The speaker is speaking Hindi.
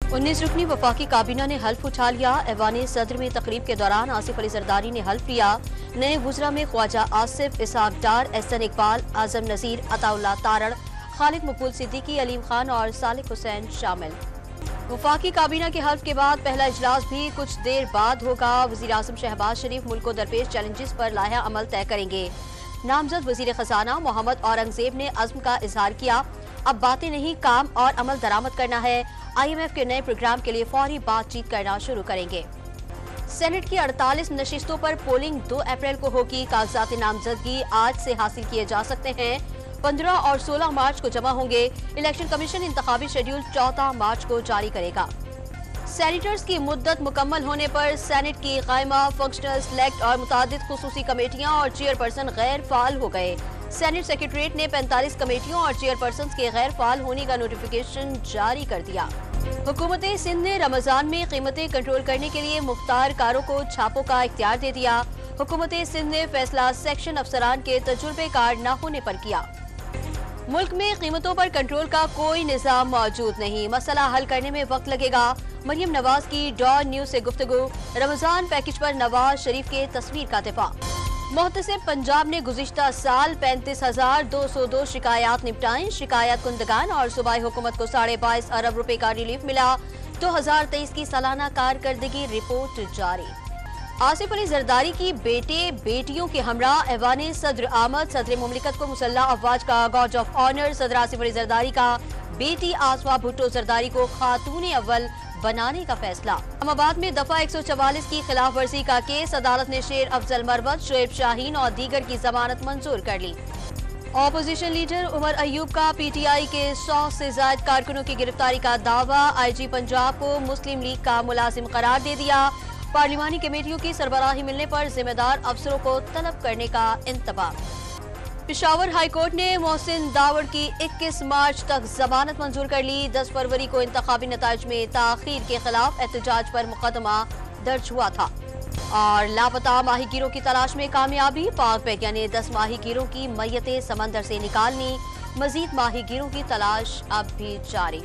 19 रुकनी वफाकी काबीना ने हल्फ उठा लिया। ऐवान सदर में तकरीब के दौरान आसिफ अली जरदारी ने हल्फ लिया। नए वुज़रा में ख्वाजा आसिफ, इसहाक डार, एहसन इकबाल, आजम नज़ीर, अताउल्लाह तारड़, खालिद मकबूल सिद्दीकी, अलीम खान और सालिक हुसैन शामिल। वफाकी काबीना के हल्फ के बाद पहला इजलास भी कुछ देर बाद होगा। वज़ीर आज़म शहबाज शरीफ मुल्क को दरपेश चैलेंजेस पर लाया अमल तय करेंगे। नामजद वज़ीर खजाना मोहम्मद औरंगजेब ने अज़्म का इजहार किया। अब बातें नहीं, काम और अमल दरामद करना है। IMF के नए प्रोग्राम के लिए फौरी बातचीत करना शुरू करेंगे। सेनेट की 48 नशिस्तों पर पोलिंग 2 अप्रैल को होगी। कागजात नामजदगी आज से हासिल किए जा सकते हैं। 15 और 16 मार्च को जमा होंगे। इलेक्शन कमीशन इंतखाबी शेड्यूल 14 मार्च को जारी करेगा। सेनेटर्स की मुद्दत मुकम्मल होने पर सेनेट की कायमा, फंक्शनल, सेलेक्ट और मुतादिद खुसूसी कमेटियां और चेयरपर्सन गैर फाल हो गए। सेनेट सेक्रेटरीट ने 45 कमेटियों और चेयरपर्सन के गैर फाल होने का नोटिफिकेशन जारी कर दिया। हुकूमत सिंध ने रमजान में कीमतें कंट्रोल करने के लिए मुख्तार कारों को छापों का इख्तियार दे दिया। हुकूमत सिंध ने फैसला सेक्शन अफसरान के तजुर्बेकार न होने पर किया। मुल्क में कीमतों पर कंट्रोल का कोई निज़ाम मौजूद नहीं, मसला हल करने में वक्त लगेगा। मरियम नवाज की डॉन न्यूज से गुफ्तगू। रमजान पैकेज पर नवाज शरीफ के तस्वीर का दिफा। मुहतसिब पंजाब ने गुज़िश्ता साल 35,202 शिकायत निपटाई। शिकायत कुंदगान और सूबाई हुकूमत को 22.5 अरब रुपए का रिलीफ मिला। 2023 की सालाना कारकर्दगी रिपोर्ट जारी। आसिफ अली जरदारी की बेटे बेटियों के हमरा ऐवान सदर आमद। सदर मुमलिकत को मुसल्ला अफवाज का गॉड ऑफ ऑनर। सदर आसिफ अली जरदारी का बेटी आसवा भुट्टो जरदारी को खातून अव्वल बनाने का फैसला। इस्लामाबाद में दफा 144 की खिलाफ वर्जी का केस। अदालत ने शेर अफजल मरवत, शोएब शाहीन और दीगर की जमानत मंजूर कर ली। ऑपोजिशन लीडर उमर अयूब का PTI के 100 से ज्यादा कारकुनों की गिरफ्तारी का दावा। IG पंजाब को मुस्लिम लीग का मुलाजिम करार दे दिया। पार्लिमानी कमेटियों की सरबराही मिलने पर जिम्मेदार अफसरों को तलब करने का इंतबाह। पेशावर हाई कोर्ट ने मोहसिन दावड़ की 21 मार्च तक जमानत मंजूर कर ली। 10 फरवरी को इंतखाबी नताज में ताखीर के खिलाफ एहतजाज पर मुकदमा दर्ज हुआ था। और लापता माहीगीरों की तलाश में कामयाबी। पाक वैज्ञानिक ने 10 माहीगीरों की मैयतें समंदर से निकालनी। मजीद माहीगीरों की तलाश अब भी जारी।